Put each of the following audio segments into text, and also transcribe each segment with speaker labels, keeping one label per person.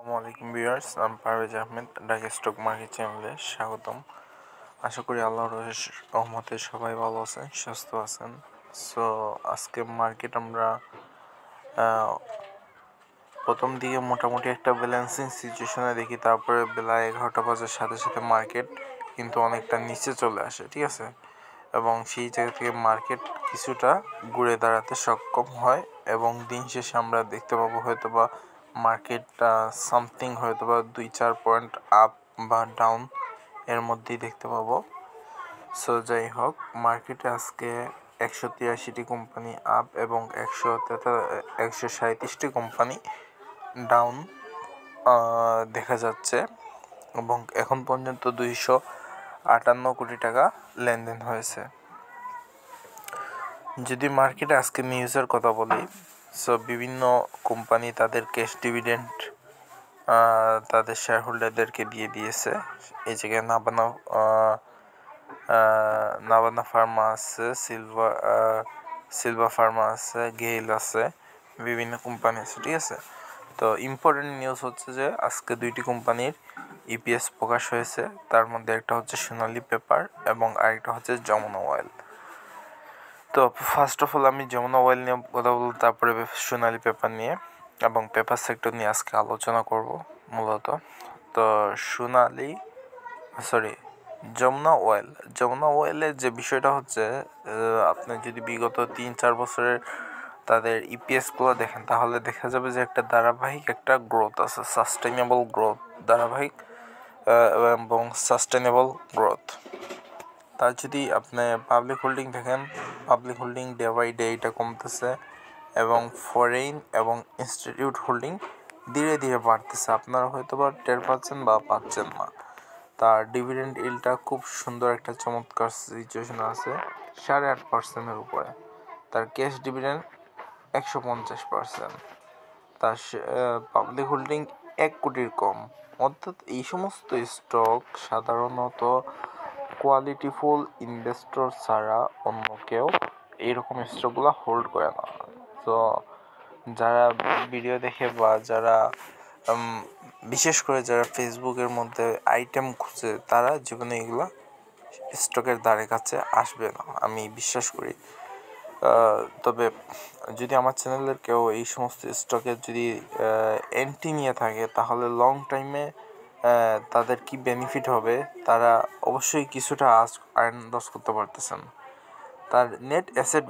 Speaker 1: আসসালামু আলাইকুম ভিউয়ার্স, আমি পারভেজ আহমেদ, ঢাকা স্টক মার্কেট চ্যানেলে স্বাগতম। আশা করি আল্লাহর রহমতে সবাই ভালো আছেন, সুস্থ আছেন। সো আজকে মার্কেট আমরা প্রথম দিকে মোটামুটি একটা ব্যালেন্সিং সিচুয়েশনে দেখি, তারপরে বেলা 11টা বাজার সাথে সাথে মার্কেট কিন্তু অনেকটা নিচে চলে আসে, ঠিক আছে, এবং সেই জায়গা থেকে মার্কেট কিছুটা ঘুরে দাঁড়াতে সক্ষম হয় এবং দিন শেষে আমরা দেখতে পাবো হয়তোবা মার্কেটটা সামথিং হয়তোবা 2-4 পয়েন্ট আপ বা ডাউন এর মধ্যেই দেখতে পাবো। সো যাই হোক, মার্কেটে আজকে 183টি কোম্পানি আপ এবং 137টি কোম্পানি ডাউন দেখা যাচ্ছে এবং এখন পর্যন্ত 258 কোটি টাকা লেনদেন হয়েছে। যদি মার্কেটে আজকে নিউজের কথা বলি, সো বিভিন্ন কোম্পানি তাদের ক্যাশ ডিভিডেন্ড তাদের শেয়ারহোল্ডারদেরকে দিয়ে দিয়েছে। এই জায়গায় নাবানা ফার্মা আছে, সিলভা ফার্মা আছে, গেইল আছে, বিভিন্ন কোম্পানি আছে, ঠিক আছে। তো ইম্পর্টেন্ট নিউজ হচ্ছে যে আজকে 2টি কোম্পানির ইপিএস প্রকাশ হয়েছে, তার মধ্যে একটা হচ্ছে সোনালী পেপার এবং আরেকটা হচ্ছে যমুনা অয়েল। তো ফার্স্ট অফ অল আমি যমুনা অয়েল নিয়ে কথা বলবো, তারপরে সোনালী পেপার নিয়ে এবং পেপার সেক্টর নিয়ে আজকে আলোচনা করব মূলত। তো যমুনা অয়েলের যে বিষয়টা হচ্ছে, আপনি যদি বিগত 3-4 বছরের তাদের ইপিএসগুলো দেখেন তাহলে দেখা যাবে যে একটা ধারাবাহিক একটা গ্রোথ আছে, সাস্টেইনেবল গ্রোথ, ধারাবাহিক এবং সাস্টেইনেবল গ্রোথ। তার যদি আপনি পাবলিক হোল্ডিং দেখেন, public holding day by day এটা কমতেছে এবং ফরেন এবং ইনস্টিটিউট হোল্ডিং ধীরে ধীরে বাড়তেছে। আপনারা হয়তো বা টের পাচ্ছেন বা পাচ্ছেন না। তার ডিভিডেন্ড ইল্ডটা খুব সুন্দর একটা চমৎকার সিচুয়েশন আছে, 8.5%-এর উপরে। তার ক্যাশ ডিভিডেন্ড 150%। তার পাবলিক হোল্ডিং 1 কোটির কম। অর্থাৎ এই সমস্ত স্টক সাধারণত কোয়ালিটিফুল ইনভেস্টর ছাড়া অন্য কেউ এইরকম স্টকগুলো হোল্ড করে না। তো যারা ভিডিও দেখে বা যারা বিশেষ করে যারা ফেসবুকের মধ্যে আইটেম খুঁজে, তারা জীবনে এগুলো স্টকের ধারে কাছে আসবে না, আমি বিশ্বাস করি। তবে যদি আমার চ্যানেলের কেউ এই সমস্ত স্টকের যদি এন্ট্রি নিয়ে থাকে তাহলে লং টাইমে তাদের কি বেনিফিট হবে তারা অবশ্যই কিছুটা আন্দাজ করতে পারতেছেন। তার নেট অ্যাসেট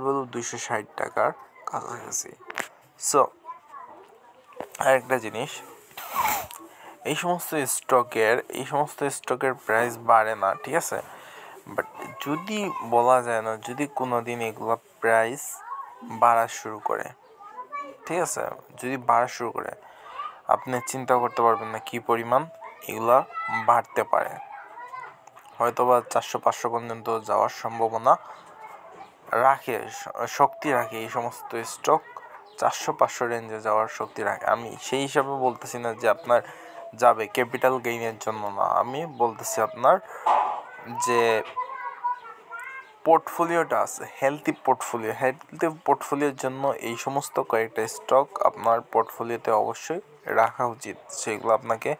Speaker 1: ভ্যালু 260 টাকার কাছাকাছি। সো আরেকটা জিনিস, এই সমস্ত স্টকের প্রাইস বাড়ে না, ঠিক আছে, বাট যদি বলা যায় না, যদি কোনো দিন এগুলো প্রাইস বাড়া শুরু করে, ঠিক আছে, যদি বাড়া শুরু করে, আপনি চিন্তা করতে পারবেন না কী পরিমাণ এগুলা বাড়তে পারে। হয়তো বা 400-500 পর্যন্ত যাওয়ার সম্ভাবনা শক্তি রাখে এই সমস্ত স্টক। 400-500 রেঞ্জে যাওয়ার শক্তি রাখে। আমি সেই হিসাবে বলতেছি না যে আপনার যাবে ক্যাপিটাল গেইনের জন্য না, আমি বলতেছি আপনার যে পোর্টফোলিওটা আছে, হেলদি পোর্টফোলিওর জন্য এই সমস্ত কয়েকটা স্টক আপনার পোর্টফোলিওতে অবশ্যই রাখা উচিত। সেগুলো আপনাকে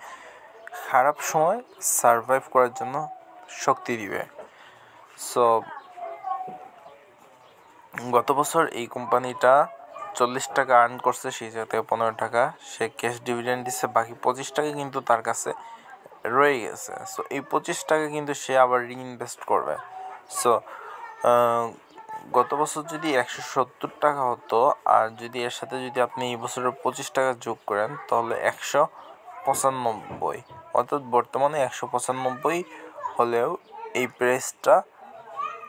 Speaker 1: খারাপ সময় সারভাইভ করার জন্য শক্তি দিবে। সো গত বছর এই কোম্পানিটা 40 টাকা আর্ন করছে, সেই জায়গা থেকে 15 টাকা সে ক্যাশ ডিভিডেন্ড দিচ্ছে, বাকি 25 টাকা কিন্তু তার কাছে রয়ে গেছে। সো এই 25 টাকা কিন্তু সে আবার রিইনভেস্ট করবে। সো গত বছর যদি 170 টাকা হতো, আর যদি এর সাথে যদি আপনি এই বছরের 25 টাকা যোগ করেন তাহলে 195, অর্থাৎ বর্তমানে 195 হলেও এই প্রাইসটা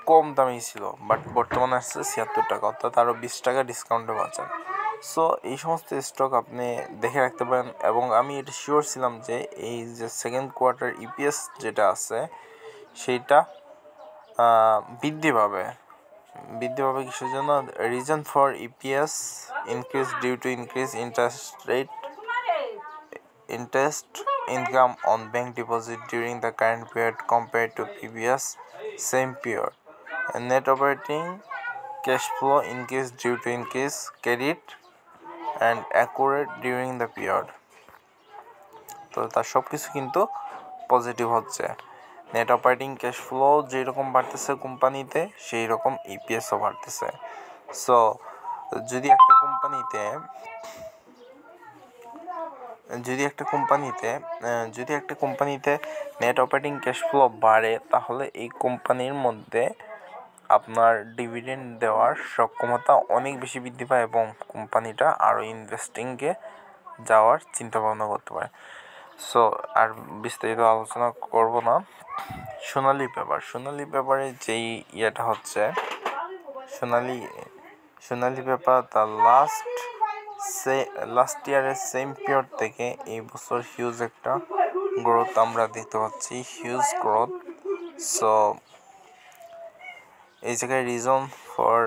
Speaker 1: কম দামি ছিল, বাট বর্তমানে আসছে 76 টাকা, অর্থাৎ আরও 20 টাকা ডিসকাউন্টে পাচ্ছেন। সো এই সমস্ত স্টক আপনি দেখে রাখতে পারেন এবং আমি এটা শিওর ছিলাম যে এই যে সেকেন্ড কোয়ার্টার ইপিএস যেটা আছে সেইটা বৃদ্ধি পাবে কিসের জন্য? Reason for EPS increase due to increase interest income on bank deposit during the current period compared to previous same period. And net operating cash flow increased due to increased credit and accurate during the period. তো তার সব কিছু কিন্তু positive হচ্ছে। Net operating cash flow যেরকম বাড়তেছে কোম্পানিতে, সেই রকম ইপিএসও বাড়তেছে। সো যদি একটা কোম্পানিতে নেট অপারেটিং ক্যাশ ফ্লো বাড়ে, তাহলে এই কোম্পানির মধ্যে আপনার ডিভিডেন্ড দেওয়ার সক্ষমতা অনেক বেশি বৃদ্ধি পায় এবং কোম্পানিটা আরও ইনভেস্টিংয়ে যাওয়ার চিন্তা ভাবনা করতে পারে। সো আর বিস্তারিত আলোচনা করব না। সোনালী পেপারে যেই ইয়েটা হচ্ছে, সোনালী পেপার দ্য লাস্ট ইয়ারের সেম পিরিয়ড থেকে এই বছর হিউজ একটা গ্রোথ আমরা দেখতে পাচ্ছি, হিউজ গ্রোথ। সো এই জায়গায় রিজন ফর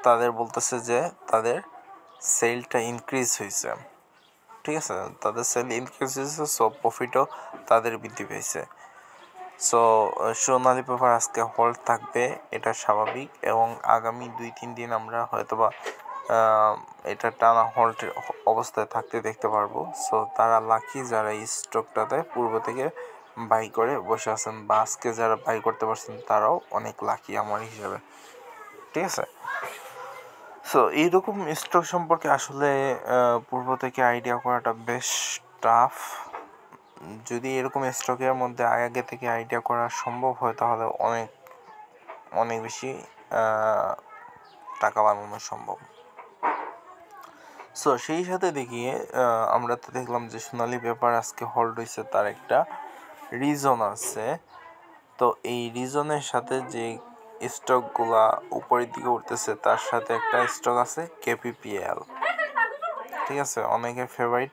Speaker 1: তাদের বলতেছে যে তাদের সেলটা ইনক্রিজ হয়েছে, ঠিক আছে, তাদের সেল ইনক্রিজ হয়েছে, সো প্রফিটও তাদের বৃদ্ধি পেয়েছে। সো সোনালী পেপার আজকে হোল্ড থাকবে, এটা স্বাভাবিক, এবং আগামী 2-3 দিন আমরা হয়তোবা এটা টানা হোল্ড অবস্থায় থাকতে দেখতে পারবো। সো তারা লাকি যারা এই স্টকটাতে পূর্ব থেকে বাই করে বসে আছেন, বা আজকে যারা বাই করতে পারছেন তারাও অনেক লাকি আমার হিসাবে, ঠিক আছে। সো এইরকম স্টক সম্পর্কে আসলে পূর্ব থেকে আইডিয়া করাটা বেশ টাফ। যদি এরকম স্টকের মধ্যে আগে থেকে আইডিয়া করা সম্ভব হয়, তাহলে অনেক বেশি টাকা বানানো সম্ভব। সো সেই সাথে দেখি আমরা তো দেখলাম যে সোনালী পেপার আজকে হোল্ড হয়েছে, তার একটা রিজন আছে। তো এই রিজনের সাথে যে স্টকগুলা উপরের দিকে উঠতেছে, তার সাথে একটা স্টক আছে কেপিপিএল, ঠিক আছে, অনেকের ফেভারিট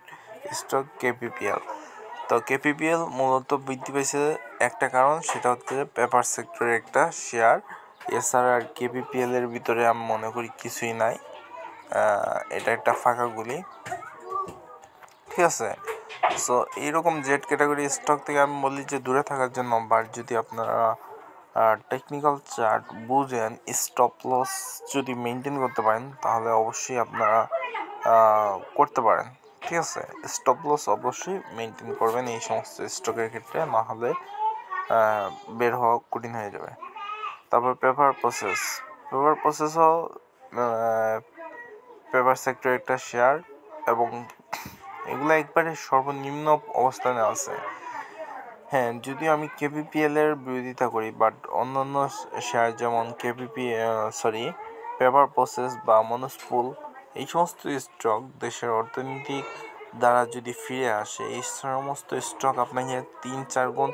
Speaker 1: স্টক কেপিপিএল। তো কেপিপিএল মূলত বৃদ্ধি পেয়েছে একটা কারণ, সেটা হচ্ছে পেপার সেক্টরের একটা শেয়ার। এছাড়া আর কেপিপিএল এর ভিতরে আমি মনে করি কিছুই নাই, এটা একটা ফাঁকা গুলি, ঠিক আছে। সো এইরকম জেড ক্যাটাগরি স্টক থেকে আমি বলি যে দূরে থাকার জন্য, বাট যদি আপনারা টেকনিক্যাল চার্ট বুঝেন, স্টপ লস যদি মেনটেন করতে পারেন, তাহলে অবশ্যই আপনারা করতে পারেন, ঠিক আছে। স্টপ লস অবশ্যই মেনটেন করবেন এই সমস্ত স্টকের ক্ষেত্রে, না হলে বের হওয়া কঠিন হয়ে যাবে। তারপর পেপার প্রসেসও পেপার সেক্টর একটা শেয়ার, এবং এগুলো একবারে সর্বনিম্ন অবস্থানে আছে। হ্যাঁ, যদিও আমি কেপিপিএল এর বিরোধিতা করি, বাট অন্যান্য শেয়ার যেমন পেপার প্রসেস বা মনস্পুল, এই সমস্ত স্টক দেশের অর্থনৈতিক দ্বারা যদি ফিরে আসে, এই সমস্ত স্টক আপনাকে 3-4 গুণ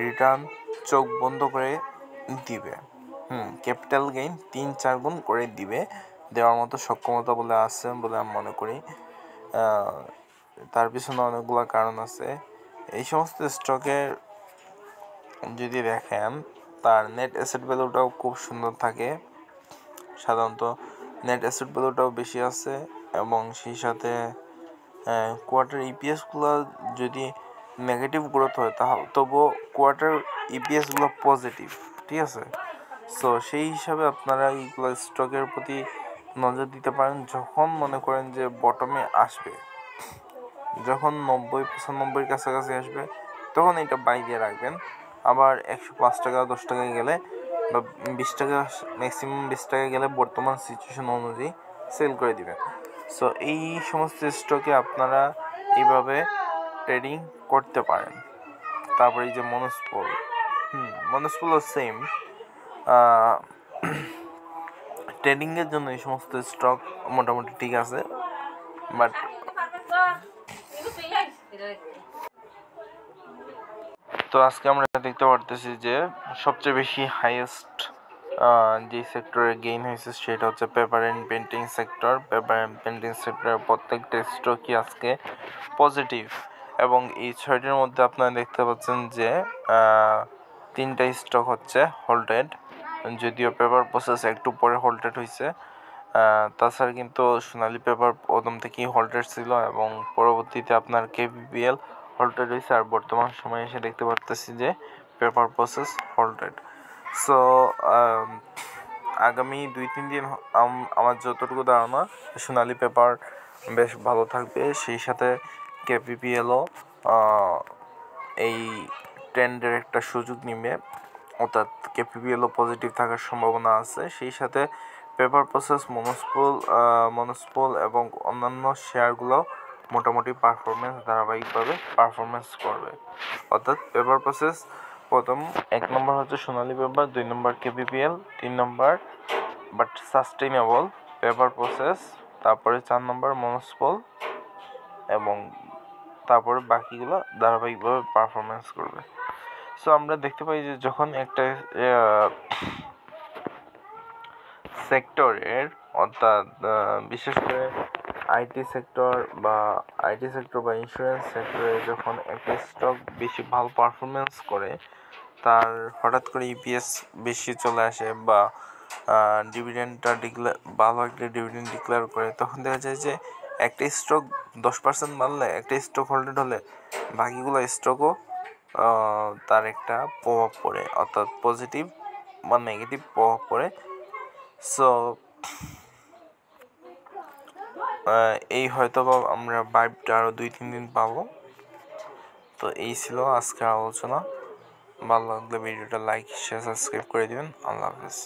Speaker 1: রিটার্ন চোখ বন্ধ করে দিবে। ক্যাপিটাল গেইন 3-4 গুণ করে দেওয়ার মতো সক্ষমতা বলে আছে বলে আমি মনে করি। তার পিছনে অনেকগুলো কারণ আছে। এই সমস্ত স্টকের যদি দেখেন, তার নেট অ্যাসেট ভ্যালুটাও খুব সুন্দর থাকে, সাধারণত নেট অ্যাসেট ভ্যালুটাও বেশি আছে, এবং সেই সাথে কোয়ার্টার ইপিএসগুলো যদি নেগেটিভ গ্রোথ হয়, তাহলে তবুও কোয়ার্টার ইপিএসগুলো পজিটিভ, ঠিক আছে। সো সেই হিসাবে আপনারা এইগুলো স্টকের প্রতি নজর দিতে পারেন, যখন মনে করেন যে বটমে আসবে, যখন 90-95 কাছাকাছি আসবে, তখন এটা বাই দিয়ে রাখবেন। আবার 105 টাকা 10 টাকা গেলে, বা 20 টাকা, ম্যাক্সিমাম 20 টাকা গেলে বর্তমান সিচুয়েশন অনুযায়ী সেল করে দিবেন। সো এই সমস্ত স্টকে আপনারা এইভাবে ট্রেডিং করতে পারেন। তারপরে এই যে মনস্পুলও সেম, ট্রেডিংয়ের জন্য এই সমস্ত স্টক মোটামুটি ঠিক আছে, বাট তো আজকে আমরা দেখতে পারতেছি যে সবচেয়ে বেশি হাইয়েস্ট যে সেক্টরে গেইন হয়েছে, সেটা হচ্ছে paper and painting sector. Paper and painting সেক্টরের প্রত্যেকটা স্টকই আজকে পজিটিভ, এবং এই 6টির মধ্যে আপনারা দেখতে পাচ্ছেন যে 3টা স্টক হচ্ছে হোল্ডেড, যদিও পেপার প্রসেস একটু পরে হোল্ডেড হয়েছে। তাছাড়া কিন্তু সোনালী পেপার প্রথম থেকেই হোল্ডেড ছিল, এবং পরবর্তীতে আপনার কেপিপিএল হোল্ডেড হয়েছে, আর বর্তমান সময়ে এসে দেখতে পারতেছি যে পেপার প্রসেস হোল্ডেড। সো আগামী 2-3 দিন আমার যতটুকু ধারণা সোনালী পেপার বেশ ভালো থাকবে। সেই সাথে কেপিপিএলও এই ট্রেন্ডের একটা সুযোগ নিবে, অর্থাৎ কেপিপিএলও পজিটিভ থাকার সম্ভাবনা আছে। সেই সাথে পেপার প্রসেস, মনস্পল এবং অন্যান্য শেয়ারগুলো মোটামুটি ধারাবাহিকভাবে পারফরমেন্স করবে। অর্থাৎ পেপার প্রসেস প্রথম 1 নম্বর হচ্ছে সোনালী পেপার, 2 নম্বর কেপিপিএল, 3 নম্বর বাট সাস্টেইনেবল পেপার প্রসেস, তারপরে 4 নম্বর মনস্পল এবং তারপরে বাকিগুলো ধারাবাহিকভাবে পারফরমেন্স করবে। সো আমরা দেখতে পাই যে যখন একটা সেক্টরের, অর্থাৎ বিশেষ করে আইটি সেক্টর বা ইন্স্যুরেন্স সেক্টরে যখন একটা স্টক বেশি ভালো পারফরমেন্স করে, তার হঠাৎ করে ইপিএস বেশি চলে আসে বা ডিভিডেন্ডটা ভালো একটা ডিভিডেন্ড ডিক্লেয়ার করে, তখন দেখা যায় যে একটা স্টক 10% বাড়লে, একটা স্টক হোল্ডেড হলে বাকিগুলো স্টকও তার একটা প্রভাব পড়ে, অর্থাৎ পজিটিভ বা নেগেটিভ প্রভাব পড়ে। সো এই হয়তো বা আমরা ভাইবটা আরও 2-3 দিন পাবো। তো এই ছিল আজকের আলোচনা। ভালো লাগলে ভিডিওটা লাইক, শেয়ার, সাবস্ক্রাইব করে দিবেন। আল্লাহ হাফেজ।